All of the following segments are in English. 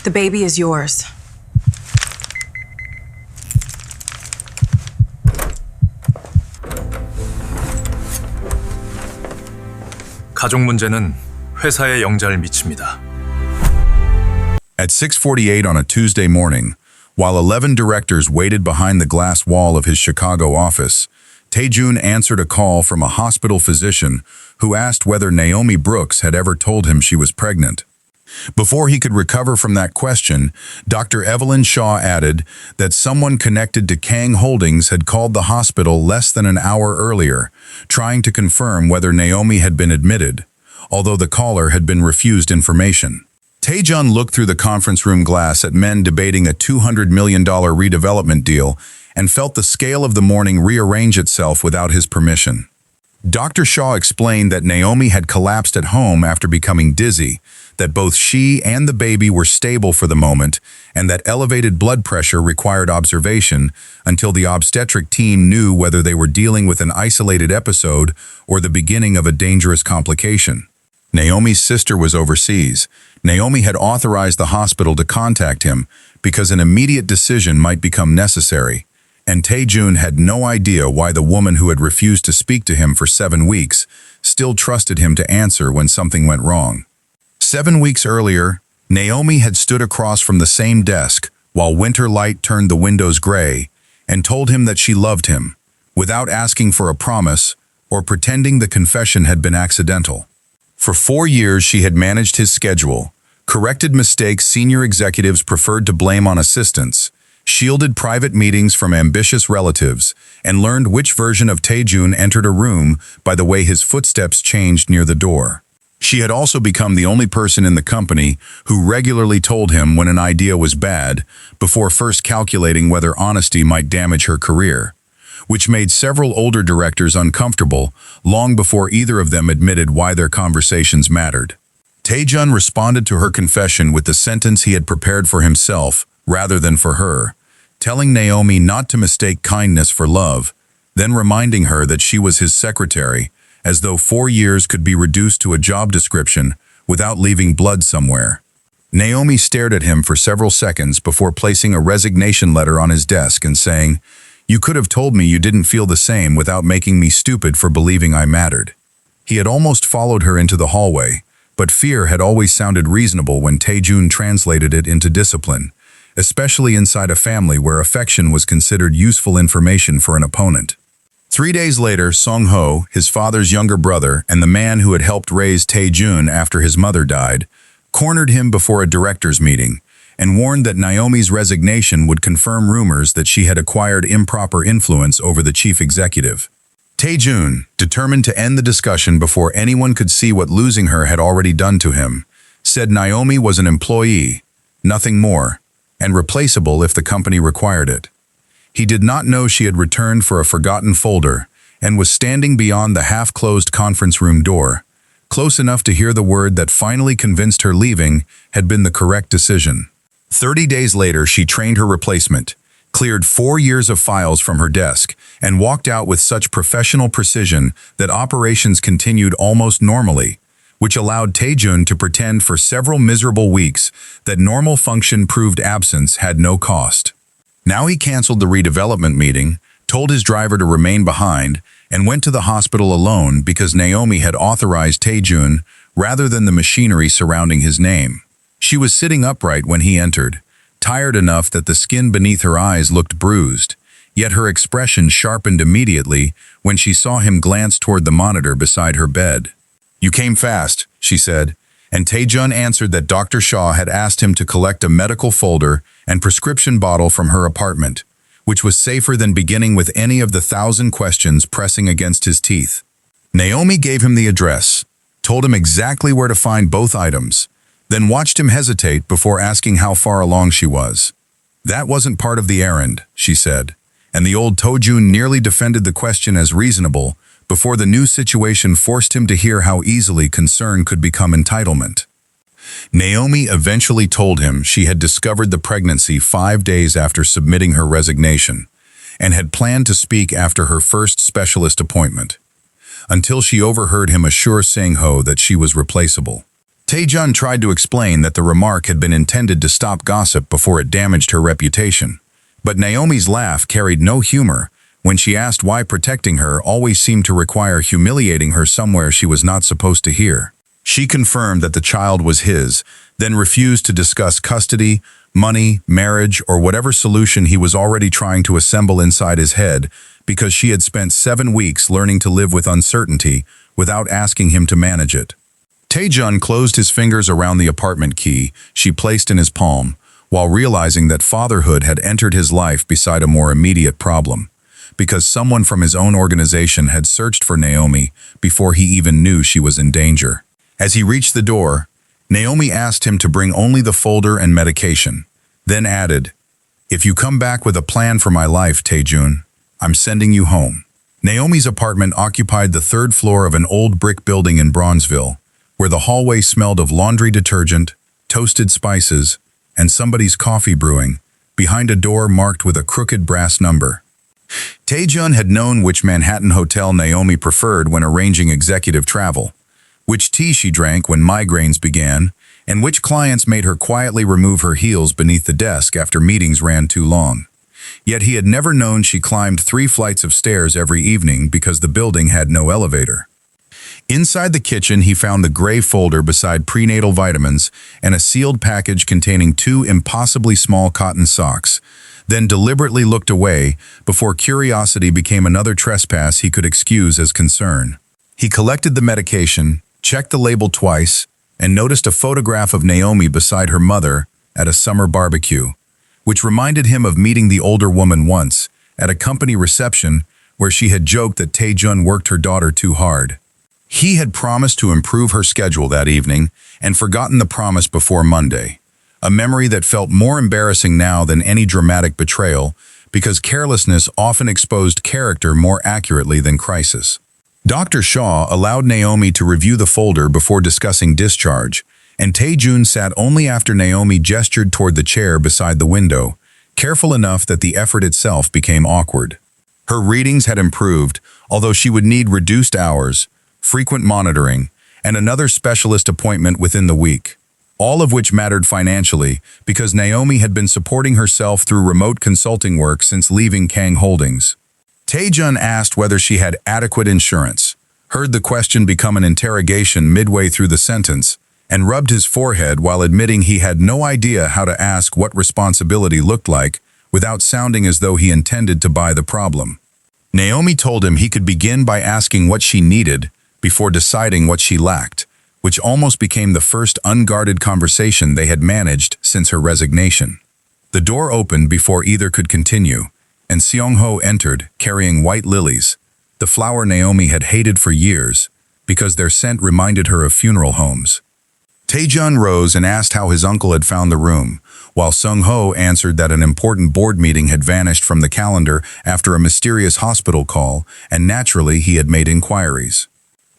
The baby is yours. 가족 문제는 회사의 영자를 미칩니다. At 6:48 on a Tuesday morning, while 11 directors waited behind the glass wall of his Chicago office, Tae-jun answered a call from a hospital physician who asked whether Naomi Brooks had ever told him she was pregnant. Before he could recover from that question, Dr. Evelyn Shaw added that someone connected to Kang Holdings had called the hospital less than an hour earlier, trying to confirm whether Naomi had been admitted, although the caller had been refused information. Tae-jun looked through the conference room glass at men debating a $200 million redevelopment deal and felt the scale of the morning rearrange itself without his permission. Dr. Shaw explained that Naomi had collapsed at home after becoming dizzy, that both she and the baby were stable for the moment, and that elevated blood pressure required observation until the obstetric team knew whether they were dealing with an isolated episode or the beginning of a dangerous complication. Naomi's sister was overseas. Naomi had authorized the hospital to contact him because an immediate decision might become necessary, and Tae-jun had no idea why the woman who had refused to speak to him for 7 weeks still trusted him to answer when something went wrong. 7 weeks earlier, Naomi had stood across from the same desk while winter light turned the windows gray and told him that she loved him, without asking for a promise or pretending the confession had been accidental. For 4 years, she had managed his schedule, corrected mistakes senior executives preferred to blame on assistants, shielded private meetings from ambitious relatives, and learned which version of Tae-jun entered a room by the way his footsteps changed near the door. She had also become the only person in the company who regularly told him when an idea was bad before first calculating whether honesty might damage her career, which made several older directors uncomfortable long before either of them admitted why their conversations mattered. Tae-jun responded to her confession with the sentence he had prepared for himself rather than for her, telling Naomi not to mistake kindness for love, then reminding her that she was his secretary, as though 4 years could be reduced to a job description without leaving blood somewhere. Naomi stared at him for several seconds before placing a resignation letter on his desk and saying, "You could have told me you didn't feel the same without making me stupid for believing I mattered." He had almost followed her into the hallway, but fear had always sounded reasonable when Tae-jun translated it into discipline, especially inside a family where affection was considered useful information for an opponent. 3 days later, Song-ho, his father's younger brother and the man who had helped raise Tae-jun after his mother died, cornered him before a directors' meeting and warned that Naomi's resignation would confirm rumors that she had acquired improper influence over the chief executive. Tae-jun, determined to end the discussion before anyone could see what losing her had already done to him, said Naomi was an employee, nothing more, and replaceable if the company required it. He did not know she had returned for a forgotten folder and was standing beyond the half-closed conference room door, close enough to hear the word that finally convinced her leaving had been the correct decision. 30 days later, she trained her replacement, cleared 4 years of files from her desk, and walked out with such professional precision that operations continued almost normally, which allowed Tae-jun to pretend for several miserable weeks that normal function proved absence had no cost. Now he canceled the redevelopment meeting, told his driver to remain behind, and went to the hospital alone because Naomi had authorized Tae-jun rather than the machinery surrounding his name. She was sitting upright when he entered, tired enough that the skin beneath her eyes looked bruised, yet her expression sharpened immediately when she saw him glance toward the monitor beside her bed. "You came fast," she said, and Tae-jun answered that Dr. Shaw had asked him to collect a medical folder and prescription bottle from her apartment, which was safer than beginning with any of the 1,000 questions pressing against his teeth. Naomi gave him the address, told him exactly where to find both items, then watched him hesitate before asking how far along she was. "That wasn't part of the errand," she said, and the old Tae-jun nearly defended the question as reasonable before the new situation forced him to hear how easily concern could become entitlement. Naomi eventually told him she had discovered the pregnancy 5 days after submitting her resignation and had planned to speak after her first specialist appointment, until she overheard him assure Sang-ho that she was replaceable. Tae-jun tried to explain that the remark had been intended to stop gossip before it damaged her reputation. But Naomi's laugh carried no humor when she asked why protecting her always seemed to require humiliating her somewhere she was not supposed to hear. She confirmed that the child was his, then refused to discuss custody, money, marriage, or whatever solution he was already trying to assemble inside his head because she had spent 7 weeks learning to live with uncertainty without asking him to manage it. Tae-jun closed his fingers around the apartment key she placed in his palm, while realizing that fatherhood had entered his life beside a more immediate problem, because someone from his own organization had searched for Naomi before he even knew she was in danger. As he reached the door, Naomi asked him to bring only the folder and medication, then added, "If you come back with a plan for my life, Tae-jun, I'm sending you home." Naomi's apartment occupied the 3rd floor of an old brick building in Bronzeville, where the hallway smelled of laundry detergent, toasted spices, and somebody's coffee brewing, behind a door marked with a crooked brass number. Tae-jun had known which Manhattan hotel Naomi preferred when arranging executive travel, which tea she drank when migraines began, and which clients made her quietly remove her heels beneath the desk after meetings ran too long. Yet he had never known she climbed 3 flights of stairs every evening because the building had no elevator. Inside the kitchen, he found the gray folder beside prenatal vitamins and a sealed package containing 2 impossibly small cotton socks, then deliberately looked away before curiosity became another trespass he could excuse as concern. He collected the medication, checked the label twice, and noticed a photograph of Naomi beside her mother at a summer barbecue, which reminded him of meeting the older woman once at a company reception where she had joked that Tae-jun worked her daughter too hard. He had promised to improve her schedule that evening and forgotten the promise before Monday, a memory that felt more embarrassing now than any dramatic betrayal because carelessness often exposed character more accurately than crisis. Dr. Shaw allowed Naomi to review the folder before discussing discharge, and Tae-jun sat only after Naomi gestured toward the chair beside the window, careful enough that the effort itself became awkward. Her readings had improved, although she would need reduced hours, frequent monitoring, and another specialist appointment within the week, all of which mattered financially because Naomi had been supporting herself through remote consulting work since leaving Kang Holdings. Tae-jun asked whether she had adequate insurance, heard the question become an interrogation midway through the sentence, and rubbed his forehead while admitting he had no idea how to ask what responsibility looked like without sounding as though he intended to buy the problem. Naomi told him he could begin by asking what she needed before deciding what she lacked, which almost became the first unguarded conversation they had managed since her resignation. The door opened before either could continue, and Seong-ho entered, carrying white lilies, the flower Naomi had hated for years because their scent reminded her of funeral homes. Tae-jun rose and asked how his uncle had found the room, while Seong-ho answered that an important board meeting had vanished from the calendar after a mysterious hospital call, and naturally he had made inquiries.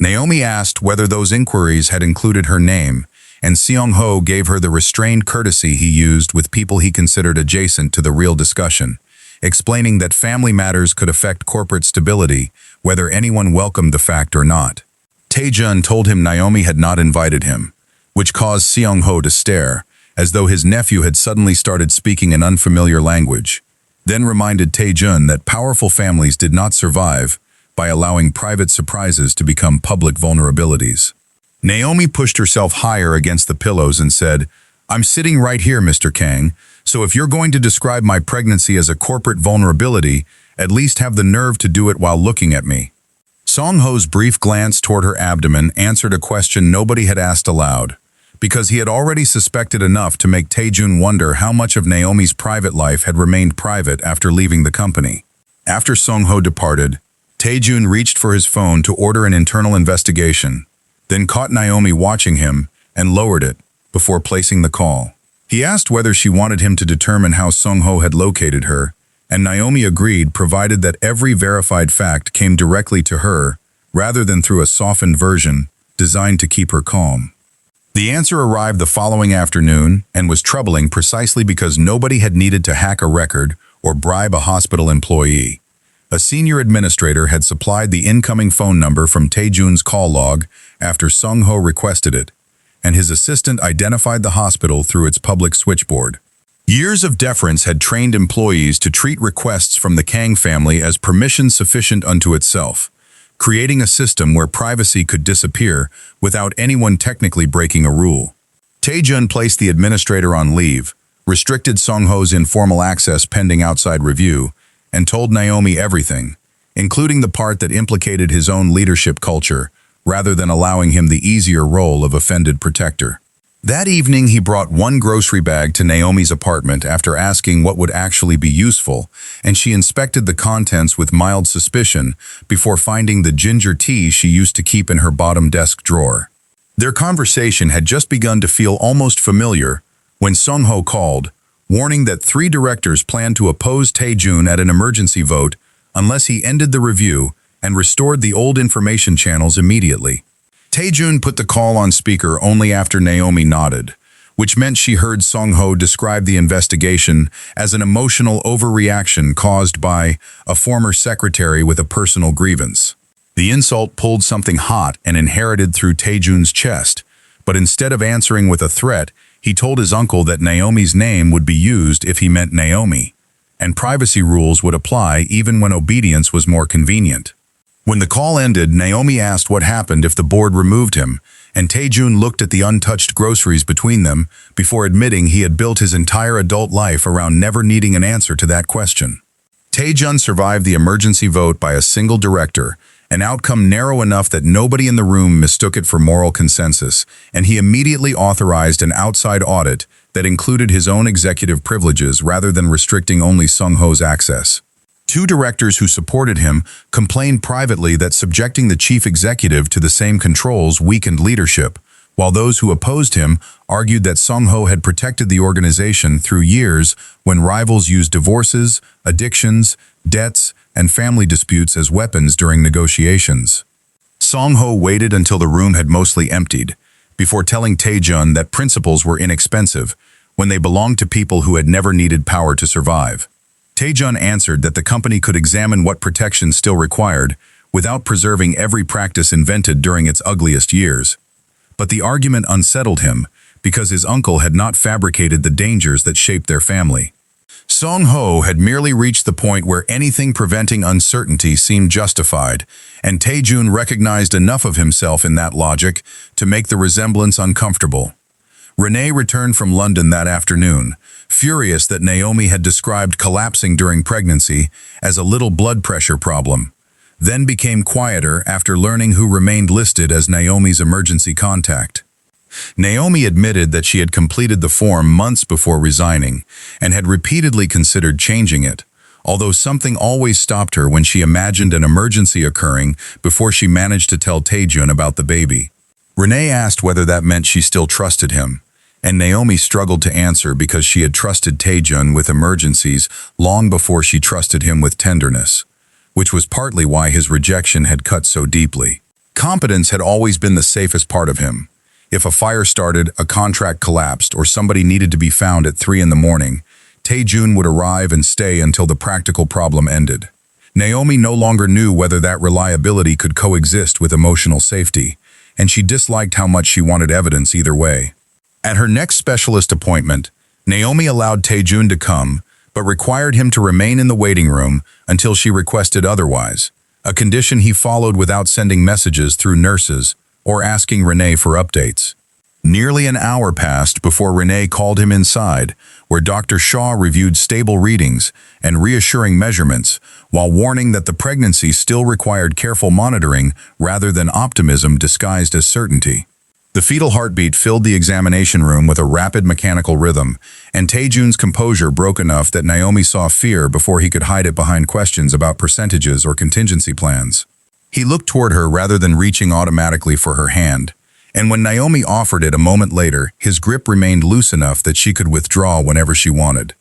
Naomi asked whether those inquiries had included her name, and Seong-ho gave her the restrained courtesy he used with people he considered adjacent to the real discussion, explaining that family matters could affect corporate stability, whether anyone welcomed the fact or not. Tae-jun told him Naomi had not invited him, which caused Seong-ho to stare, as though his nephew had suddenly started speaking an unfamiliar language, then reminded Tae-jun that powerful families did not survive by allowing private surprises to become public vulnerabilities. Naomi pushed herself higher against the pillows and said, "I'm sitting right here, Mr. Kang, so if you're going to describe my pregnancy as a corporate vulnerability, at least have the nerve to do it while looking at me." Seong-ho's brief glance toward her abdomen answered a question nobody had asked aloud, because he had already suspected enough to make Tae-jun wonder how much of Naomi's private life had remained private after leaving the company. After Seong-ho departed, Tae-jun reached for his phone to order an internal investigation, then caught Naomi watching him and lowered it before placing the call. He asked whether she wanted him to determine how Seong-ho had located her, and Naomi agreed provided that every verified fact came directly to her rather than through a softened version designed to keep her calm. The answer arrived the following afternoon and was troubling precisely because nobody had needed to hack a record or bribe a hospital employee. A senior administrator had supplied the incoming phone number from Tae-jun's call log after Seong-ho requested it, and his assistant identified the hospital through its public switchboard. Years of deference had trained employees to treat requests from the Kang family as permission sufficient unto itself, creating a system where privacy could disappear without anyone technically breaking a rule. Tae-jun placed the administrator on leave, restricted Song-ho's informal access pending outside review, and told Naomi everything, including the part that implicated his own leadership culture, rather than allowing him the easier role of offended protector. That evening, he brought one grocery bag to Naomi's apartment after asking what would actually be useful, and she inspected the contents with mild suspicion before finding the ginger tea she used to keep in her bottom desk drawer. Their conversation had just begun to feel almost familiar when Song-ho called, warning that 3 directors planned to oppose Tae-jun at an emergency vote unless he ended the review and restored the old information channels immediately. Tae-jun put the call on speaker only after Naomi nodded, which meant she heard Song-ho describe the investigation as an emotional overreaction caused by a former secretary with a personal grievance. The insult pulled something hot and inherited through Tae-jun's chest, but instead of answering with a threat, he told his uncle that Naomi's name would be used if he meant Naomi, and privacy rules would apply even when obedience was more convenient. When the call ended, Naomi asked what happened if the board removed him, and Tae-jun looked at the untouched groceries between them before admitting he had built his entire adult life around never needing an answer to that question. Tae-jun survived the emergency vote by a single director, an outcome narrow enough that nobody in the room mistook it for moral consensus, and he immediately authorized an outside audit that included his own executive privileges rather than restricting only Song-ho's access. 2 directors who supported him complained privately that subjecting the chief executive to the same controls weakened leadership, while those who opposed him argued that Song-ho had protected the organization through years when rivals used divorces, addictions, debts, and family disputes as weapons during negotiations. Song-ho waited until the room had mostly emptied, before telling Tae-jun that principles were inexpensive when they belonged to people who had never needed power to survive. Tae-jun answered that the company could examine what protections still required without preserving every practice invented during its ugliest years. But the argument unsettled him because his uncle had not fabricated the dangers that shaped their family. Song-ho had merely reached the point where anything preventing uncertainty seemed justified, and Tae-jun recognized enough of himself in that logic to make the resemblance uncomfortable. Renee returned from London that afternoon, furious that Naomi had described collapsing during pregnancy as a little blood pressure problem, then became quieter after learning who remained listed as Naomi's emergency contact. Naomi admitted that she had completed the form months before resigning and had repeatedly considered changing it, although something always stopped her when she imagined an emergency occurring before she managed to tell Tae-jun about the baby. Renee asked whether that meant she still trusted him, and Naomi struggled to answer because she had trusted Tae-jun with emergencies long before she trusted him with tenderness, which was partly why his rejection had cut so deeply. Competence had always been the safest part of him. If a fire started, a contract collapsed, or somebody needed to be found at 3 in the morning, Tae-jun would arrive and stay until the practical problem ended. Naomi no longer knew whether that reliability could coexist with emotional safety, and she disliked how much she wanted evidence either way. At her next specialist appointment, Naomi allowed Tae-jun to come, but required him to remain in the waiting room until she requested otherwise, a condition he followed without sending messages through nurses or asking Renee for updates. Nearly an hour passed before Renee called him inside, where Dr. Shaw reviewed stable readings and reassuring measurements, while warning that the pregnancy still required careful monitoring rather than optimism disguised as certainty. The fetal heartbeat filled the examination room with a rapid mechanical rhythm, and Tae-jun's composure broke enough that Naomi saw fear before he could hide it behind questions about percentages or contingency plans. He looked toward her rather than reaching automatically for her hand, and when Naomi offered it a moment later, his grip remained loose enough that she could withdraw whenever she wanted.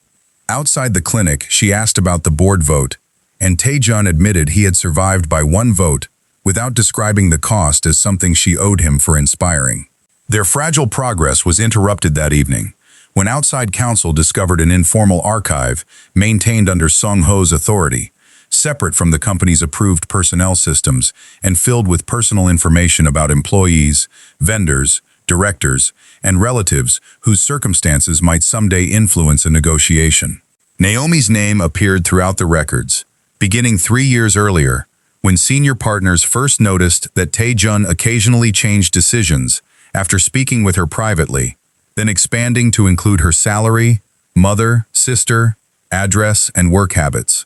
Outside the clinic, she asked about the board vote, and Tae-jun admitted he had survived by 1 vote, without describing the cost as something she owed him for inspiring. Their fragile progress was interrupted that evening, when outside counsel discovered an informal archive maintained under Song-ho's authority, separate from the company's approved personnel systems and filled with personal information about employees, vendors, directors, and relatives whose circumstances might someday influence a negotiation. Naomi's name appeared throughout the records, beginning 3 years earlier, when senior partners first noticed that Tae-jun occasionally changed decisions after speaking with her privately, then expanding to include her salary, mother, sister, address, and work habits.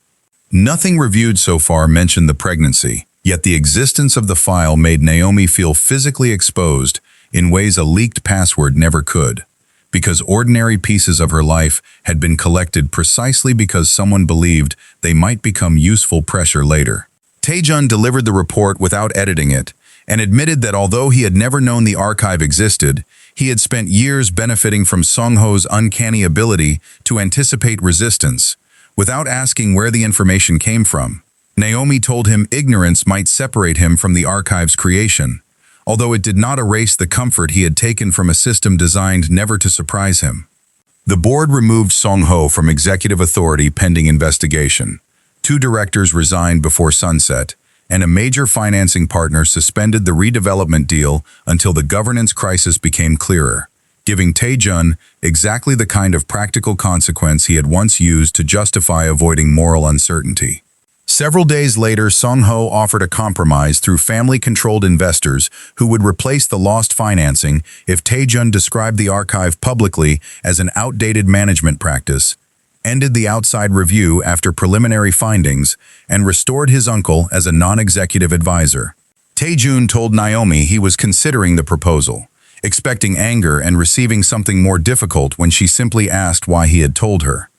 Nothing reviewed so far mentioned the pregnancy, yet the existence of the file made Naomi feel physically exposed in ways a leaked password never could, because ordinary pieces of her life had been collected precisely because someone believed they might become useful pressure later. Tae-jun delivered the report without editing it, and admitted that although he had never known the archive existed, he had spent years benefiting from Song-ho's uncanny ability to anticipate resistance, without asking where the information came from. Naomi told him ignorance might separate him from the archive's creation, although it did not erase the comfort he had taken from a system designed never to surprise him. The board removed Song-ho from executive authority pending investigation. 2 directors resigned before sunset, and a major financing partner suspended the redevelopment deal until the governance crisis became clearer, giving Tae-jun exactly the kind of practical consequence he had once used to justify avoiding moral uncertainty. Several days later, Song-ho offered a compromise through family-controlled investors who would replace the lost financing if Tae-jun described the archive publicly as an outdated management practice, ended the outside review after preliminary findings, and restored his uncle as a non-executive advisor. Tae-jun told Naomi he was considering the proposal, expecting anger and receiving something more difficult when she simply asked why he had told her.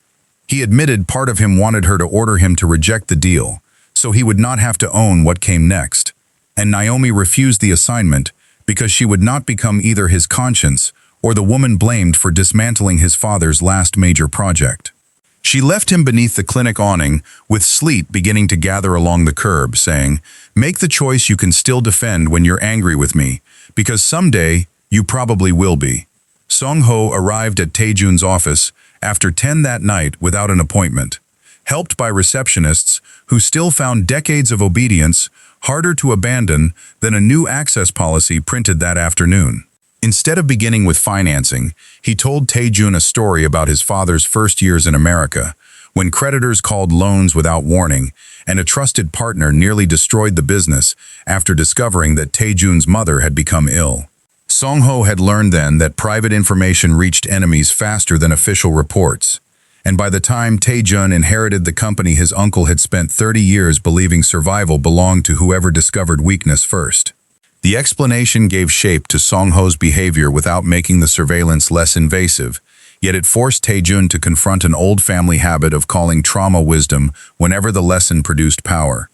He admitted part of him wanted her to order him to reject the deal, so he would not have to own what came next, and Naomi refused the assignment because she would not become either his conscience or the woman blamed for dismantling his father's last major project. She left him beneath the clinic awning, with sleet beginning to gather along the curb, saying, "Make the choice you can still defend when you're angry with me, because someday you probably will be." Song-ho arrived at Tae-jun's office after 10 that night without an appointment, helped by receptionists who still found decades of obedience harder to abandon than a new access policy printed that afternoon. Instead of beginning with financing, he told Tae-jun a story about his father's first years in America, when creditors called loans without warning, and a trusted partner nearly destroyed the business after discovering that Tae-jun's mother had become ill. Song-ho had learned then that private information reached enemies faster than official reports, and by the time Tae-jun inherited the company his uncle had spent 30 years believing survival belonged to whoever discovered weakness first. The explanation gave shape to Song-ho's behavior without making the surveillance less invasive, yet it forced Tae-jun to confront an old family habit of calling trauma wisdom whenever the lesson produced power.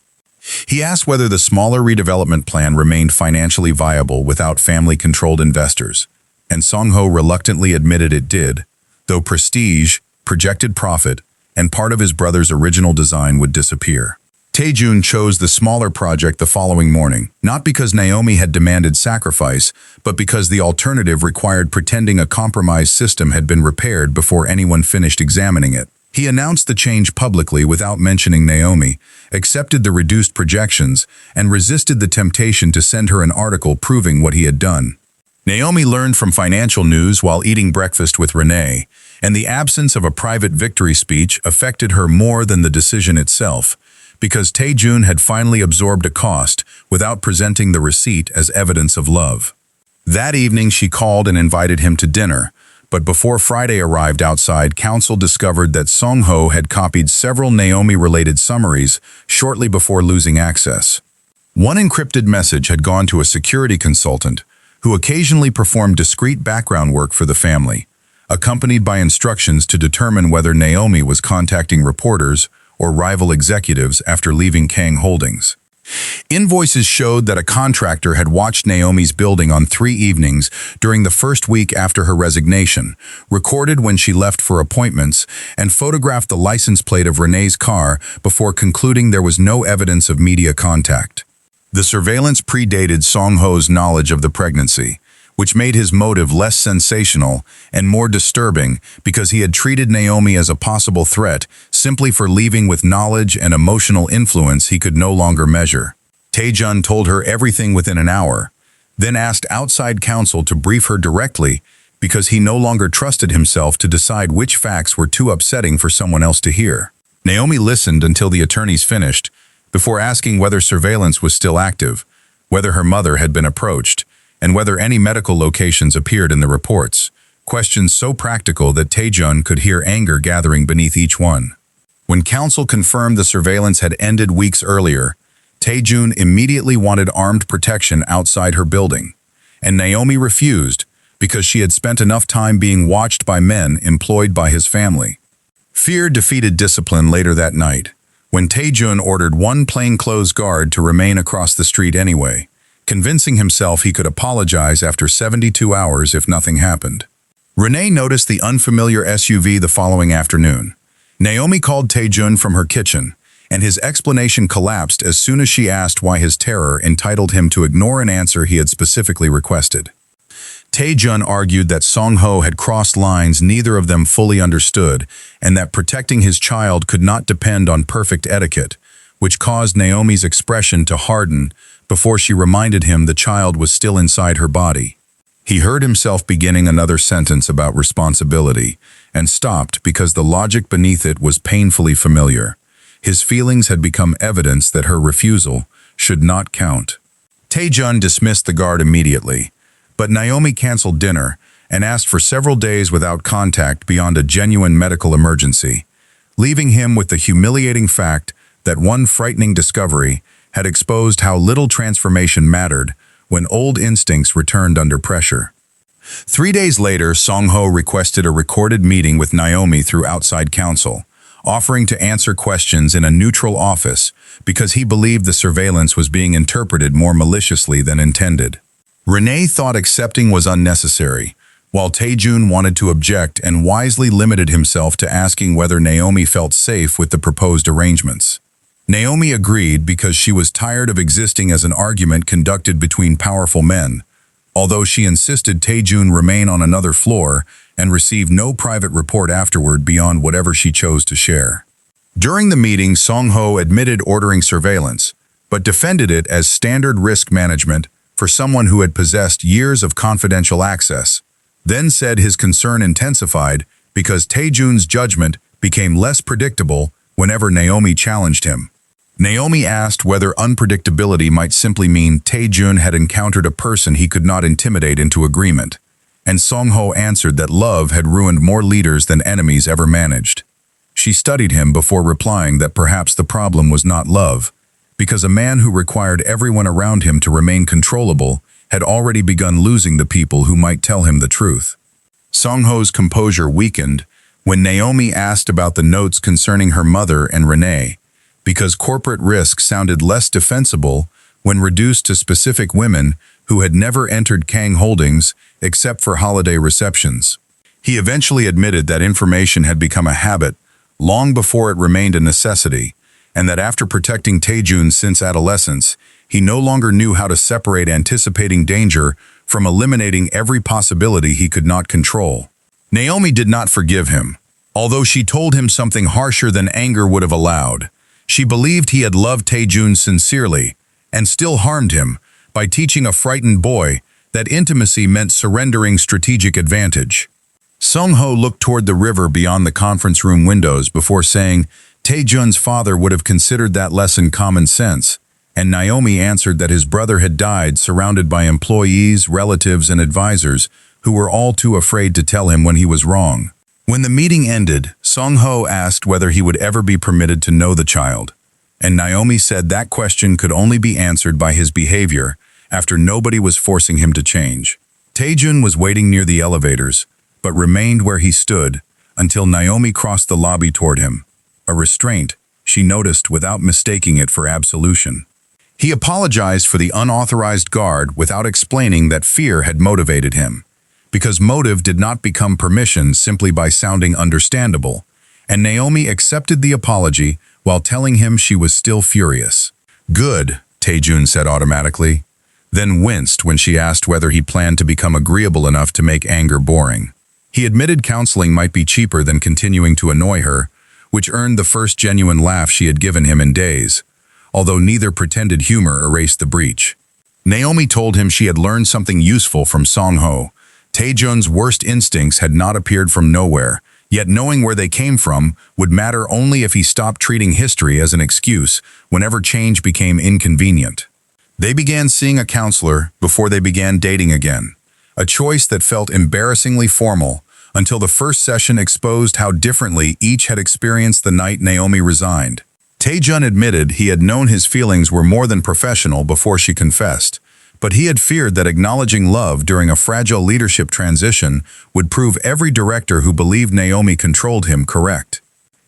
He asked whether the smaller redevelopment plan remained financially viable without family-controlled investors, and Song-ho reluctantly admitted it did, though prestige, projected profit, and part of his brother's original design would disappear. Tae-jun chose the smaller project the following morning, not because Naomi had demanded sacrifice, but because the alternative required pretending a compromised system had been repaired before anyone finished examining it. He announced the change publicly without mentioning Naomi, accepted the reduced projections, and resisted the temptation to send her an article proving what he had done. Naomi learned from financial news while eating breakfast with Renee, and the absence of a private victory speech affected her more than the decision itself, because Tae-jun had finally absorbed a cost without presenting the receipt as evidence of love. That evening she called and invited him to dinner, but before Friday arrived outside, counsel discovered that Song-ho had copied several Naomi-related summaries shortly before losing access. One encrypted message had gone to a security consultant who occasionally performed discreet background work for the family, accompanied by instructions to determine whether Naomi was contacting reporters or rival executives after leaving Kang Holdings. Invoices showed that a contractor had watched Naomi's building on 3 evenings during the first week after her resignation, recorded when she left for appointments, and photographed the license plate of Renee's car before concluding there was no evidence of media contact. The surveillance predated Song-ho's knowledge of the pregnancy, which made his motive less sensational and more disturbing because he had treated Naomi as a possible threat simply for leaving with knowledge and emotional influence he could no longer measure. Tae-jun told her everything within an hour, then asked outside counsel to brief her directly because he no longer trusted himself to decide which facts were too upsetting for someone else to hear. Naomi listened until the attorneys finished, before asking whether surveillance was still active, whether her mother had been approached, and whether any medical locations appeared in the reports, questions so practical that Tae-jun could hear anger gathering beneath each one. When counsel confirmed the surveillance had ended weeks earlier, Tae-jun immediately wanted armed protection outside her building, and Naomi refused because she had spent enough time being watched by men employed by his family. Fear defeated discipline later that night, when Tae-jun ordered one plainclothes guard to remain across the street anyway, convincing himself he could apologize after 72 hours if nothing happened. Renee noticed the unfamiliar SUV the following afternoon. Naomi called Tae-jun from her kitchen, and his explanation collapsed as soon as she asked why his terror entitled him to ignore an answer he had specifically requested. Tae-jun argued that Song-ho had crossed lines neither of them fully understood, and that protecting his child could not depend on perfect etiquette, which caused Naomi's expression to harden before she reminded him the child was still inside her body. He heard himself beginning another sentence about responsibility, and stopped because the logic beneath it was painfully familiar. His feelings had become evidence that her refusal should not count. Tae-jun dismissed the guard immediately, but Naomi canceled dinner and asked for several days without contact beyond a genuine medical emergency, leaving him with the humiliating fact that one frightening discovery had exposed how little transformation mattered when old instincts returned under pressure. 3 days later, Song-ho requested a recorded meeting with Naomi through outside counsel, offering to answer questions in a neutral office because he believed the surveillance was being interpreted more maliciously than intended. Renee thought accepting was unnecessary, while Tae-jun wanted to object and wisely limited himself to asking whether Naomi felt safe with the proposed arrangements. Naomi agreed because she was tired of existing as an argument conducted between powerful men, although she insisted Tae-jun remain on another floor and receive no private report afterward beyond whatever she chose to share. During the meeting, Song-ho admitted ordering surveillance, but defended it as standard risk management for someone who had possessed years of confidential access, then said his concern intensified because Tae-jun's judgment became less predictable whenever Naomi challenged him. Naomi asked whether unpredictability might simply mean Tae-jun had encountered a person he could not intimidate into agreement, and Song-ho answered that love had ruined more leaders than enemies ever managed. She studied him before replying that perhaps the problem was not love, because a man who required everyone around him to remain controllable had already begun losing the people who might tell him the truth. Song-ho's composure weakened when Naomi asked about the notes concerning her mother and Renee, because corporate risk sounded less defensible when reduced to specific women who had never entered Kang Holdings except for holiday receptions. He eventually admitted that information had become a habit long before it remained a necessity, and that after protecting Tae-jun since adolescence, he no longer knew how to separate anticipating danger from eliminating every possibility he could not control. Naomi did not forgive him, although she told him something harsher than anger would have allowed. She believed he had loved Tae-jun sincerely, and still harmed him by teaching a frightened boy that intimacy meant surrendering strategic advantage. Song-ho looked toward the river beyond the conference room windows before saying Tae-jun's father would have considered that lesson common sense, and Naomi answered that his brother had died surrounded by employees, relatives, and advisors who were all too afraid to tell him when he was wrong. When the meeting ended, Song-ho asked whether he would ever be permitted to know the child, and Naomi said that question could only be answered by his behavior after nobody was forcing him to change. Tae-jun was waiting near the elevators, but remained where he stood until Naomi crossed the lobby toward him, a restraint she noticed without mistaking it for absolution. He apologized for the unauthorized guard without explaining that fear had motivated him, because motive did not become permission simply by sounding understandable, and Naomi accepted the apology while telling him she was still furious. "Good," Tae-jun said automatically, then winced when she asked whether he planned to become agreeable enough to make anger boring. He admitted counseling might be cheaper than continuing to annoy her, which earned the first genuine laugh she had given him in days, although neither pretended humor erased the breach. Naomi told him she had learned something useful from Song-ho. Tae-jun's worst instincts had not appeared from nowhere, yet knowing where they came from would matter only if he stopped treating history as an excuse whenever change became inconvenient. They began seeing a counselor before they began dating again, a choice that felt embarrassingly formal until the first session exposed how differently each had experienced the night Naomi resigned. Tae-jun admitted he had known his feelings were more than professional before she confessed, but he had feared that acknowledging love during a fragile leadership transition would prove every director who believed Naomi controlled him correct.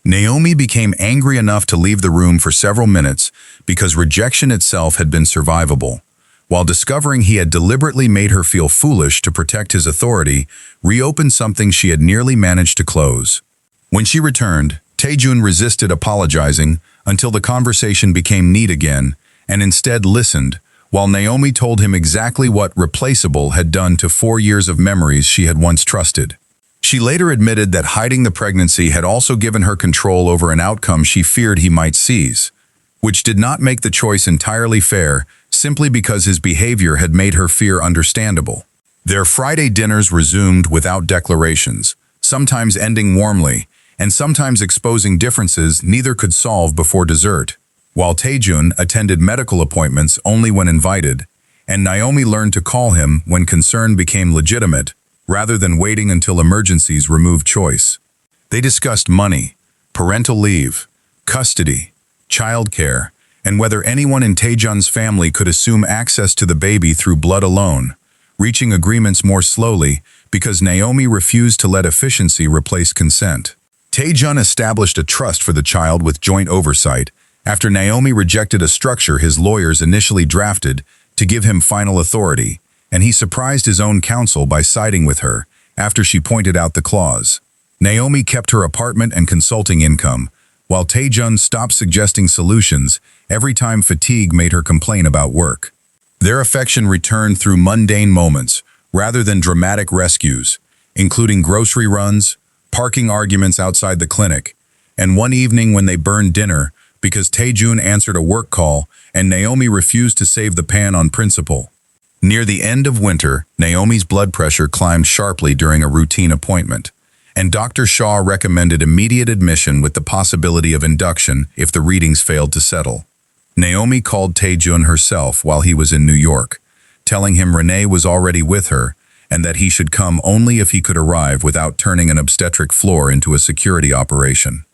Naomi became angry enough to leave the room for several minutes because rejection itself had been survivable. While discovering he had deliberately made her feel foolish to protect his authority, reopened something she had nearly managed to close. When she returned, Tae-jun resisted apologizing until the conversation became neat again and instead listened, while Naomi told him exactly what replaceable had done to 4 years of memories she had once trusted. She later admitted that hiding the pregnancy had also given her control over an outcome she feared he might seize, which did not make the choice entirely fair simply because his behavior had made her fear understandable. Their Friday dinners resumed without declarations, sometimes ending warmly, and sometimes exposing differences neither could solve before dessert, while Tae-jun attended medical appointments only when invited, and Naomi learned to call him when concern became legitimate, rather than waiting until emergencies removed choice. They discussed money, parental leave, custody, childcare, and whether anyone in Tae-jun's family could assume access to the baby through blood alone, reaching agreements more slowly because Naomi refused to let efficiency replace consent. Tae-jun established a trust for the child with joint oversight after Naomi rejected a structure his lawyers initially drafted to give him final authority, and he surprised his own counsel by siding with her after she pointed out the clause. Naomi kept her apartment and consulting income, while Tae-jun stopped suggesting solutions every time fatigue made her complain about work. Their affection returned through mundane moments rather than dramatic rescues, including grocery runs, parking arguments outside the clinic, and one evening when they burned dinner because Tae-jun answered a work call and Naomi refused to save the pan on principle. Near the end of winter, Naomi's blood pressure climbed sharply during a routine appointment, and Dr. Shaw recommended immediate admission with the possibility of induction if the readings failed to settle. Naomi called Tae-jun herself while he was in New York, telling him Renee was already with her and that he should come only if he could arrive without turning an obstetric floor into a security operation.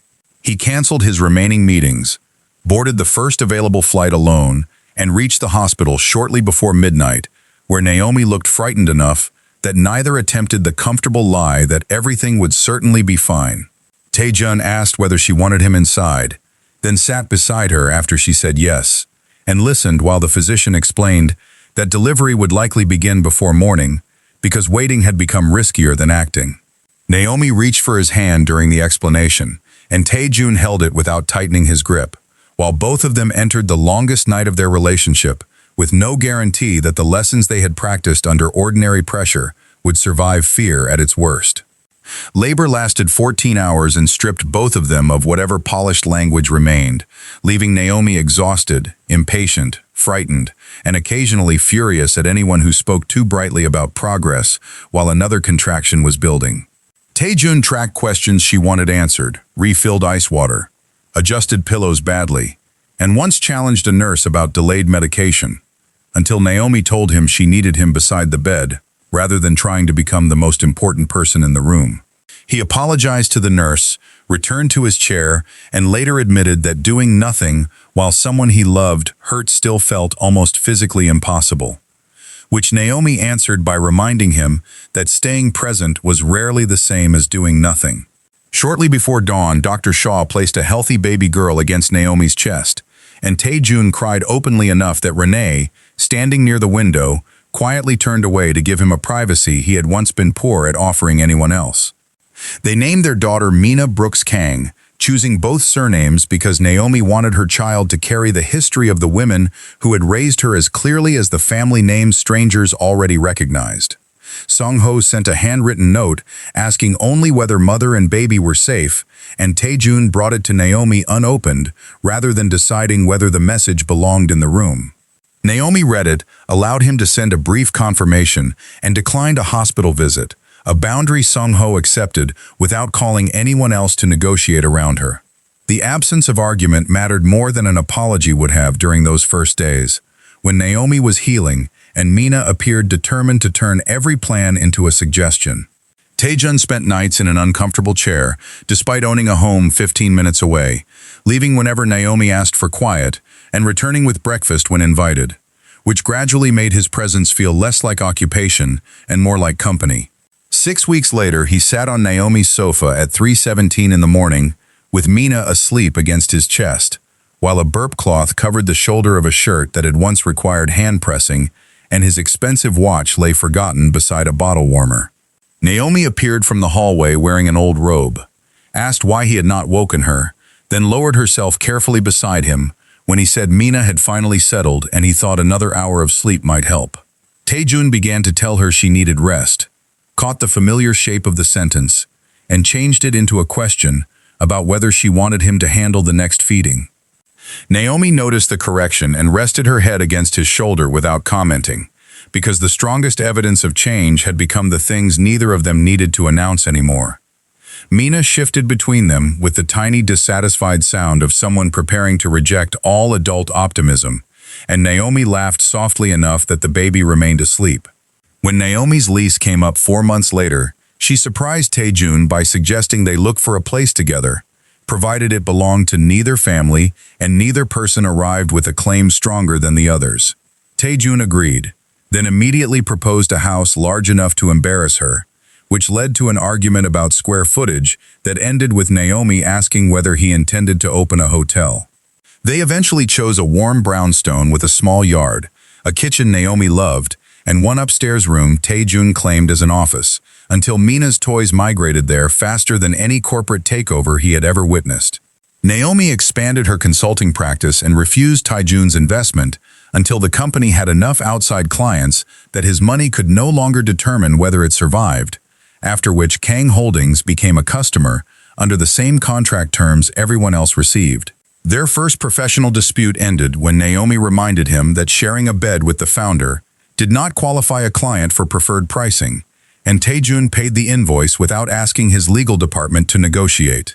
He canceled his remaining meetings, boarded the first available flight alone, and reached the hospital shortly before midnight, where Naomi looked frightened enough that neither attempted the comfortable lie that everything would certainly be fine. Tae-jun asked whether she wanted him inside, then sat beside her after she said yes, and listened while the physician explained that delivery would likely begin before morning because waiting had become riskier than acting. Naomi reached for his hand during the explanation, and Tae-jun held it without tightening his grip, while both of them entered the longest night of their relationship, with no guarantee that the lessons they had practiced under ordinary pressure would survive fear at its worst. Labor lasted 14 hours and stripped both of them of whatever polished language remained, leaving Naomi exhausted, impatient, frightened, and occasionally furious at anyone who spoke too brightly about progress while another contraction was building. Tae-jun tracked questions she wanted answered, refilled ice water, adjusted pillows badly, and once challenged a nurse about delayed medication, until Naomi told him she needed him beside the bed, rather than trying to become the most important person in the room. He apologized to the nurse, returned to his chair, and later admitted that doing nothing while someone he loved hurt still felt almost physically impossible, which Naomi answered by reminding him that staying present was rarely the same as doing nothing. Shortly before dawn, Dr. Shaw placed a healthy baby girl against Naomi's chest, and Tae-jun cried openly enough that Renee, standing near the window, quietly turned away to give him a privacy he had once been poor at offering anyone else. They named their daughter Mina Brooks Kang, choosing both surnames because Naomi wanted her child to carry the history of the women who had raised her as clearly as the family names strangers already recognized. Song-ho sent a handwritten note asking only whether mother and baby were safe, and Tae-jun brought it to Naomi unopened rather than deciding whether the message belonged in the room. Naomi read it, allowed him to send a brief confirmation, and declined a hospital visit, a boundary Sung-ho accepted without calling anyone else to negotiate around her. The absence of argument mattered more than an apology would have during those first days, when Naomi was healing and Mina appeared determined to turn every plan into a suggestion. Tae-jun spent nights in an uncomfortable chair, despite owning a home 15 minutes away, leaving whenever Naomi asked for quiet and returning with breakfast when invited, which gradually made his presence feel less like occupation and more like company. 6 weeks later, he sat on Naomi's sofa at 3:17 in the morning, with Mina asleep against his chest, while a burp cloth covered the shoulder of a shirt that had once required hand pressing, and his expensive watch lay forgotten beside a bottle warmer. Naomi appeared from the hallway wearing an old robe, asked why he had not woken her, then lowered herself carefully beside him when he said Mina had finally settled and he thought another hour of sleep might help. Tae-jun began to tell her she needed rest, caught the familiar shape of the sentence, and changed it into a question about whether she wanted him to handle the next feeding. Naomi noticed the correction and rested her head against his shoulder without commenting, because the strongest evidence of change had become the things neither of them needed to announce anymore. Mina shifted between them with the tiny dissatisfied sound of someone preparing to reject all adult optimism, and Naomi laughed softly enough that the baby remained asleep. When Naomi's lease came up 4 months later, she surprised Tae-jun by suggesting they look for a place together, provided it belonged to neither family and neither person arrived with a claim stronger than the others. Tae-jun agreed, then immediately proposed a house large enough to embarrass her, which led to an argument about square footage that ended with Naomi asking whether he intended to open a hotel. They eventually chose a warm brownstone with a small yard, a kitchen Naomi loved, and one upstairs room Tae-jun claimed as an office, until Mina's toys migrated there faster than any corporate takeover he had ever witnessed. Naomi expanded her consulting practice and refused Tae-jun's investment until the company had enough outside clients that his money could no longer determine whether it survived, after which Kang Holdings became a customer under the same contract terms everyone else received. Their first professional dispute ended when Naomi reminded him that sharing a bed with the founder did not qualify a client for preferred pricing, and Tae-jun paid the invoice without asking his legal department to negotiate.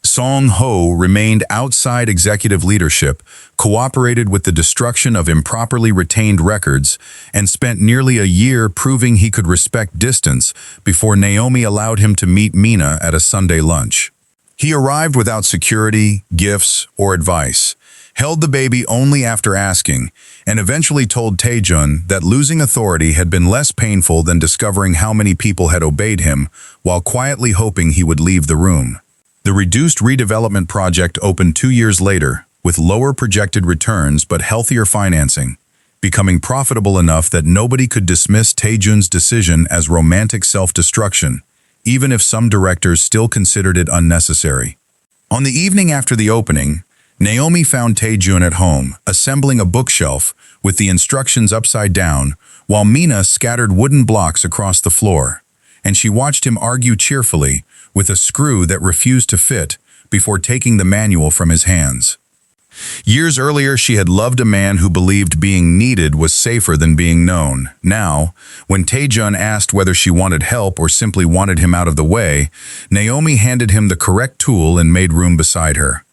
Sung-ho remained outside executive leadership, cooperated with the destruction of improperly retained records, and spent nearly a year proving he could respect distance before Naomi allowed him to meet Mina at a Sunday lunch. He arrived without security, gifts, or advice, held the baby only after asking, and eventually told Tae-jun that losing authority had been less painful than discovering how many people had obeyed him while quietly hoping he would leave the room. The reduced redevelopment project opened 2 years later, with lower projected returns but healthier financing, becoming profitable enough that nobody could dismiss Tae-jun's decision as romantic self-destruction, even if some directors still considered it unnecessary. On the evening after the opening, Naomi found Tae-jun at home, assembling a bookshelf with the instructions upside down, while Mina scattered wooden blocks across the floor, and she watched him argue cheerfully with a screw that refused to fit before taking the manual from his hands. Years earlier, she had loved a man who believed being needed was safer than being known. Now, when Tae-jun asked whether she wanted help or simply wanted him out of the way, Naomi handed him the correct tool and made room beside her.